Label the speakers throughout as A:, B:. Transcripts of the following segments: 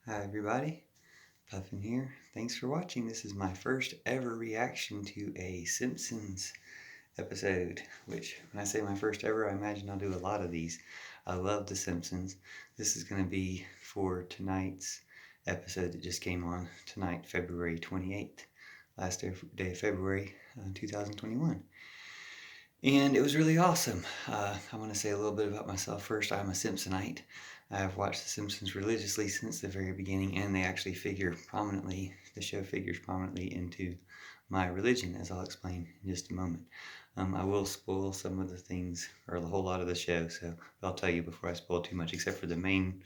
A: Hi everybody, Puffin here. Thanks for watching. This is my first ever reaction to a Simpsons episode, which when I say my first ever, I imagine I'll do a lot of these. I love The Simpsons. This is going to be for tonight's episode that just came on tonight, February 28th, last day of February 2021. And it was really awesome. I want to say a little bit about myself first. I'm a Simpsonite. I've watched The Simpsons religiously since the very beginning, and they actually figure prominently, the show figures prominently into my religion, as I'll explain in just a moment. I will spoil some of the things, or the whole lot of the show, so I'll tell you before I spoil too much, except for the main,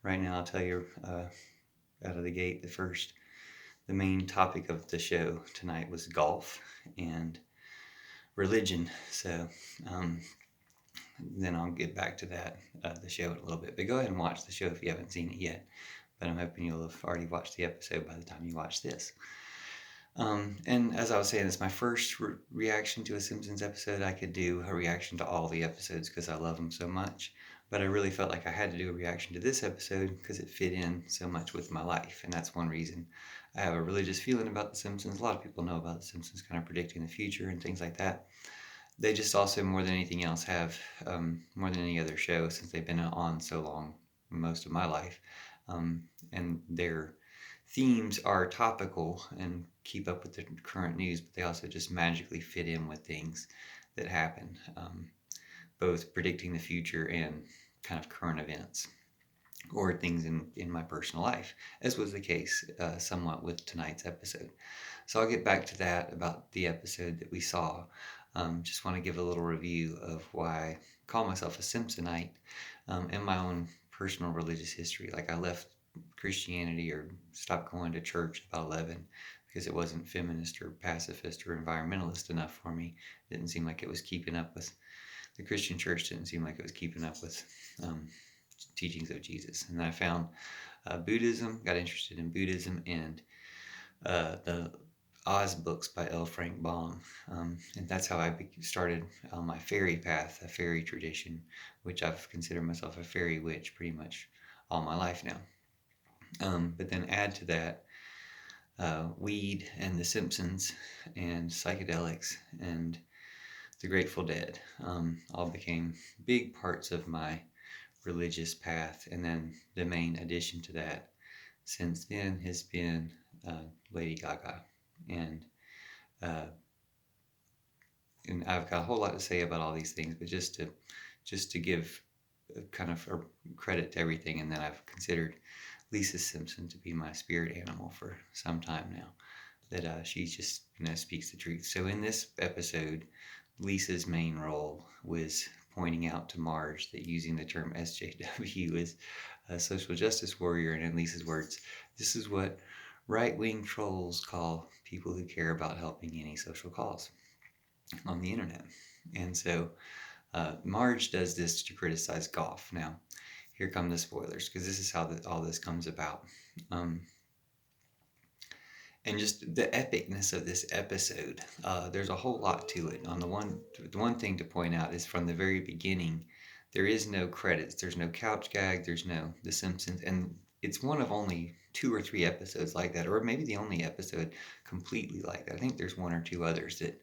A: right now I'll tell you out of the gate, the main topic of the show tonight was golf and religion. So then I'll get back to that, the show in a little bit. But go ahead and watch the show if you haven't seen it yet. But I'm hoping you'll have already watched the episode by the time you watch this. And as I was saying, it's my first reaction to a Simpsons episode. I could do a reaction to all the episodes because I love them so much. But I really felt like I had to do a reaction to this episode because it fit in so much with my life. And that's one reason. I have a religious feeling about The Simpsons. A lot of people know about The Simpsons, kind of predicting the future and things like that. They just also, more than anything else, have more than any other show, since they've been on so long, most of my life, and their themes are topical and keep up with the current news, but they also just magically fit in with things that happen, both predicting the future and kind of current events or things in my personal life, as was the case somewhat with tonight's episode. So I'll get back to that about the episode that we saw. Just want to give a little review of why I call myself a Simpsonite, and my own personal religious history. Like, I left Christianity or stopped going to church about 11 because it wasn't feminist or pacifist or environmentalist enough for me. It didn't seem like it was keeping up with the Christian church. Didn't seem like it was keeping up with teachings of Jesus. And then I found Buddhism, got interested in Buddhism and the Oz books by L. Frank Baum. And that's how I started on my fairy path, a fairy tradition, which I've considered myself a fairy witch pretty much all my life now. But then add to that weed and The Simpsons and psychedelics and the Grateful Dead all became big parts of my religious path. And then the main addition to that since then has been Lady Gaga. And I've got a whole lot to say about all these things, but just to give kind of a credit to everything, and then I've considered Lisa Simpson to be my spirit animal for some time now. That she just speaks the truth. So in this episode, Lisa's main role was pointing out to Marge that using the term SJW is a social justice warrior, and in Lisa's words, this is what right-wing trolls call people who care about helping any social cause on the internet. And so Marge does this to criticize golf. Now, here come the spoilers, because this is how all this comes about. And just the epicness of this episode, there's a whole lot to it. The one thing to point out is from the very beginning, there is no credits. There's no couch gag. There's no The Simpsons. And it's one of only 2 or 3 episodes like that, or maybe the only episode completely like that. I think there's 1 or 2 others that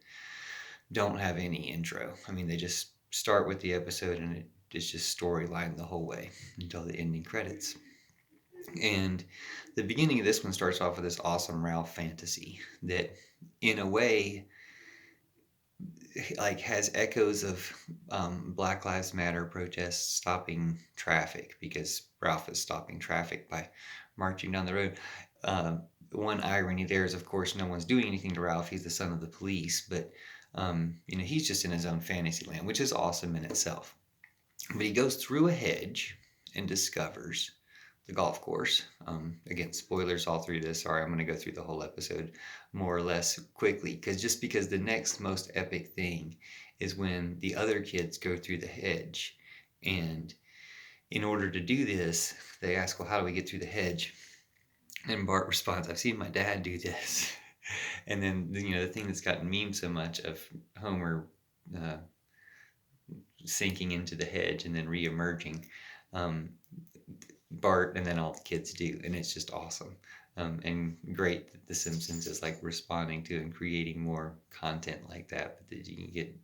A: don't have any intro. I mean, they just start with the episode and it's just storyline the whole way until the ending credits. And the beginning of this one starts off with this awesome Ralph fantasy that, in a way, like has echoes of Black Lives Matter protests stopping traffic, because Ralph is stopping traffic by marching down the road. One irony there is, of course, no one's doing anything to Ralph. He's the son of the police, but he's just in his own fantasy land, which is awesome in itself. But he goes through a hedge and discovers the golf course. Again, spoilers all through this. Sorry, I'm going to go through the whole episode more or less quickly, because the next most epic thing is when the other kids go through the hedge. And in order to do this, they ask, well, how do we get through the hedge? And Bart responds, I've seen my dad do this. And then, the thing that's gotten memed so much of Homer sinking into the hedge and then re-emerging, Bart and then all the kids do, and it's just awesome. And great that The Simpsons is like responding to and creating more content like that. But that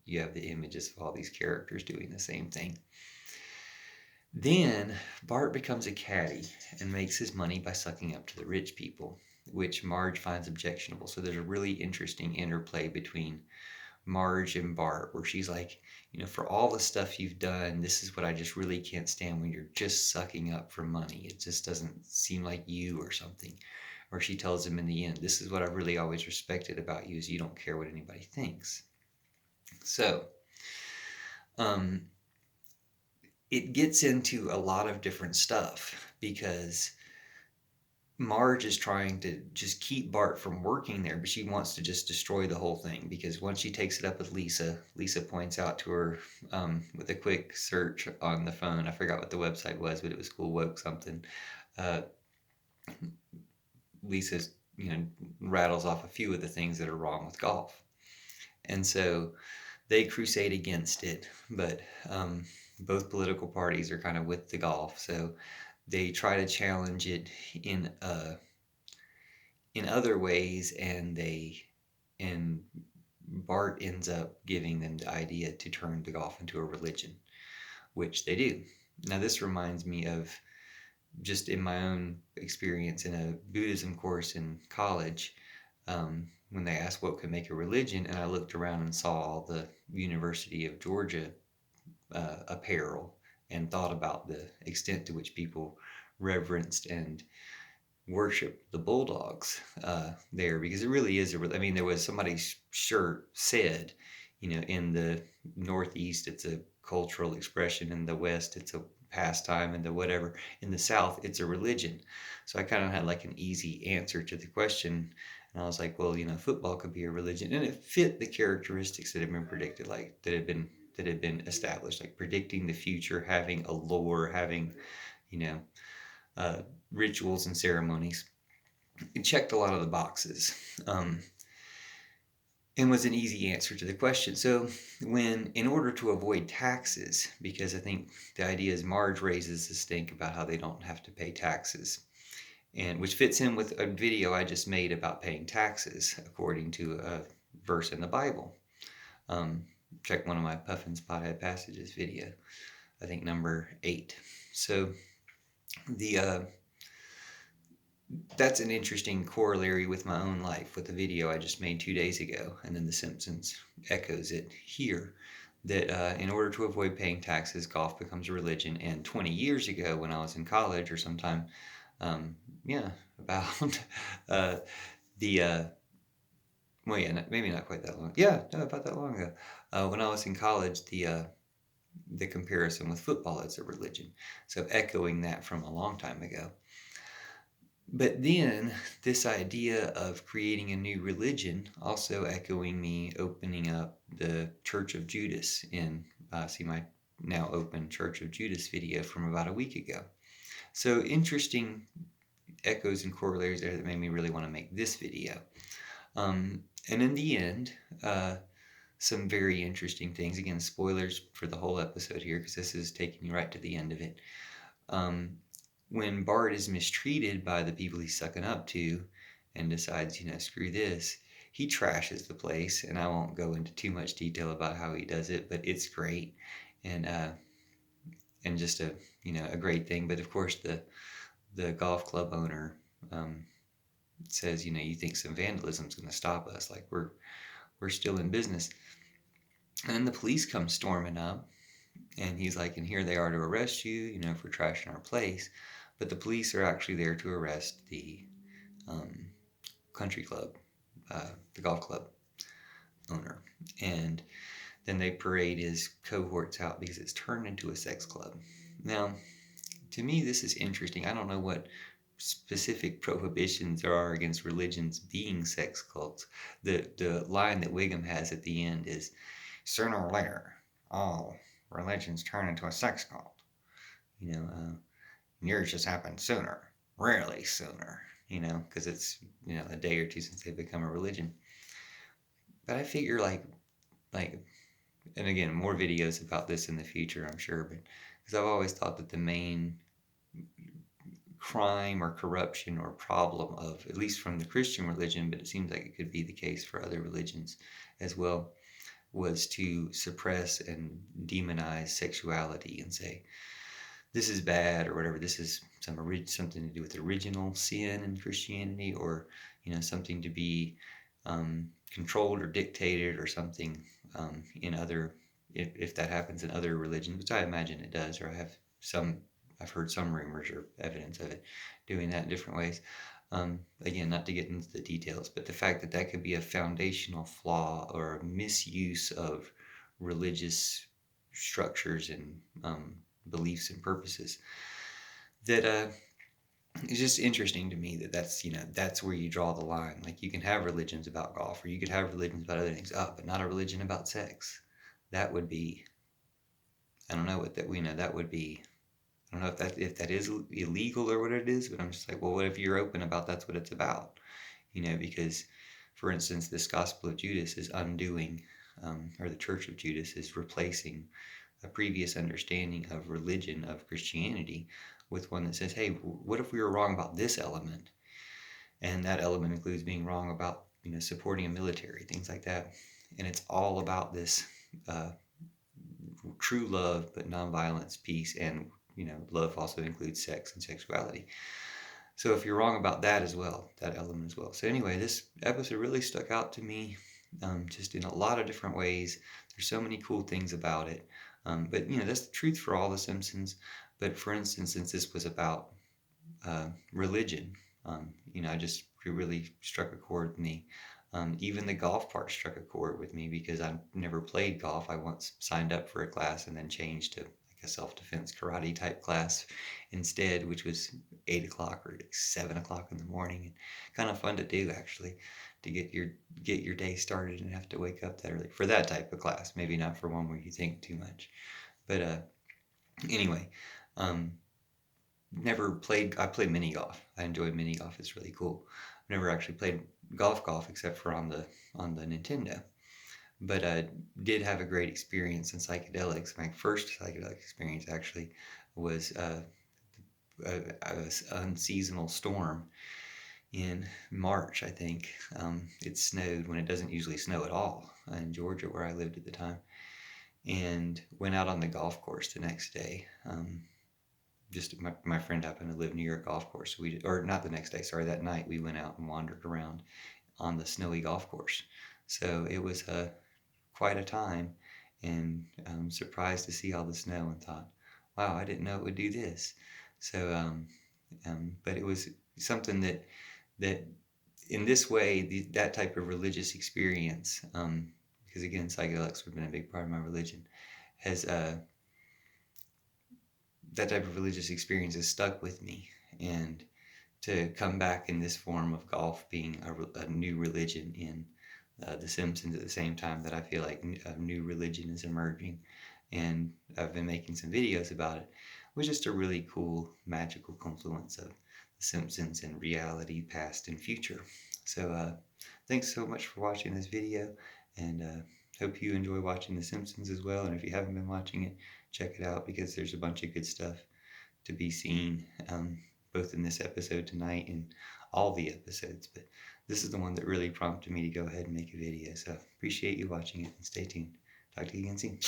A: you have the images of all these characters doing the same thing. Then Bart becomes a caddy and makes his money by sucking up to the rich people, which Marge finds objectionable. So there's a really interesting interplay between Marge and Bart, where she's like, for all the stuff you've done, this is what I just really can't stand, when you're just sucking up for money. It just doesn't seem like you or something. Or she tells him in the end, this is what I've really always respected about you, is you don't care what anybody thinks. So, it gets into a lot of different stuff because Marge is trying to just keep Bart from working there, but she wants to just destroy the whole thing, because once she takes it up with Lisa, Lisa points out to her with a quick search on the phone. I forgot what the website was, but it was Cool Woke something. Lisa, rattles off a few of the things that are wrong with golf. And so they crusade against it, but both political parties are kind of with the golf. So they try to challenge it in other ways, and Bart ends up giving them the idea to turn the golf into a religion, which they do. Now this reminds me of just in my own experience in a Buddhism course in college, when they asked what could make a religion, and I looked around and saw all the University of Georgia apparel and thought about the extent to which people reverenced and worship the Bulldogs there, because it really is there was somebody's shirt said, in the Northeast it's a cultural expression, in the West it's a pastime, and the whatever, in the South it's a religion. So I kind of had like an easy answer to the question, and I was like, well, football could be a religion, and it fit the characteristics that had been predicted, like that had been established, like predicting the future, having a lore, having rituals and ceremonies. It checked a lot of the boxes, and was an easy answer to the question. So in order to avoid taxes, because I think the idea is Marge raises the stink about how they don't have to pay taxes, and which fits in with a video I just made about paying taxes according to a verse in the Bible. Check one of my Puffins Pothead Passages video, I think number 8. So that's an interesting corollary with my own life, with the video I just made 2 days ago, and then The Simpsons echoes it here, that in order to avoid paying taxes, golf becomes a religion. And 20 years ago, when I was in college or sometime, about maybe not quite that long. Yeah, no, about that long ago. When I was in college, the comparison with football as a religion. So echoing that from a long time ago. But then this idea of creating a new religion, also echoing me opening up the Church of Judas in see my now open Church of Judas video from about a week ago. So interesting echoes and corollaries there that made me really want to make this video. And in the end, some very interesting things. Again, spoilers for the whole episode here, because this is taking you right to the end of it. When Bart is mistreated by the people he's sucking up to and decides, screw this, he trashes the place. And I won't go into too much detail about how he does it, but it's great. And just a great thing. But of course the golf club owner says, you think some vandalism is going to stop us, like we're still in business. And then the police come storming up, and he's like, and here they are to arrest you, for trashing our place. But the police are actually there to arrest the country club, the golf club owner. And then they parade his cohorts out because it's turned into a sex club. Now, to me, this is interesting. I don't know what specific prohibitions there are against religions being sex cults. The line that Wiggum has at the end is, sooner or later, all religions turn into a sex cult. Yours just happened sooner, rarely sooner, because it's, a day or two since they become a religion. But I figure like, and again, more videos about this in the future, I'm sure, but because I've always thought that the main crime or corruption or problem of, at least from the Christian religion, but it seems like it could be the case for other religions as well, was to suppress and demonize sexuality and say, this is bad or whatever. This is something to do with original sin in Christianity, or something to be controlled or dictated or something in other. If that happens in other religions, which I imagine it does, or I've heard some rumors or evidence of it doing that in different ways. Again, not to get into the details, but the fact that that could be a foundational flaw or a misuse of religious structures and beliefs and purposes, that it's just interesting to me that that's where you draw the line. Like, you can have religions about golf, or you could have religions about other things, but not a religion about sex. That would be, I don't know what that that would be. I don't know if that is illegal or what it is, but I'm just like, well, what if you're open about that's what it's about? Because, for instance, this Gospel of Judas is undoing, or the Church of Judas is replacing a previous understanding of religion, of Christianity, with one that says, hey, what if we were wrong about this element? And that element includes being wrong about, supporting a military, things like that. And it's all about this true love, but nonviolence, peace, and love also includes sex and sexuality. So if you're wrong about that as well, that element as well. So anyway, this episode really stuck out to me, just in a lot of different ways. There's so many cool things about it. But that's the truth for all the Simpsons. But for instance, since this was about religion, I just really struck a chord with me. Even the golf part struck a chord with me, because I never played golf. I once signed up for a class and then changed to like a self-defense karate type class instead, which was 8 o'clock or 7 o'clock in the morning, and kind of fun to do, actually, to get your day started and have to wake up that early for that type of class. Maybe not for one where you think too much, but anyway, never played. I played mini golf. I enjoyed mini golf. It's really cool. I've never actually played golf except for on the Nintendo, but I did have a great experience in psychedelics. My first psychedelic experience actually was a unseasonal storm in March, I think. It snowed when it doesn't usually snow at all in Georgia, where I lived at the time, and went out on the golf course the next day. Just my friend happened to live near a golf course. Or not the next day, sorry, that night we went out and wandered around on the snowy golf course. So it was quite a time, and I'm surprised to see all the snow, and thought, wow, I didn't know it would do this. So, but it was something that in this way, that type of religious experience, because again, psychedelics have been a big part of my religion, has that type of religious experience has stuck with me. And to come back in this form of golf being a new religion in The Simpsons, at the same time that I feel like a new religion is emerging, and I've been making some videos about it, was just a really cool, magical confluence of The Simpsons and reality, past and future. So thanks so much for watching this video, and hope you enjoy watching The Simpsons as well. And if you haven't been watching it, check it out, because there's a bunch of good stuff to be seen, both in this episode tonight and all the episodes. But this is the one that really prompted me to go ahead and make a video. So appreciate you watching it, and stay tuned. Talk to you again soon.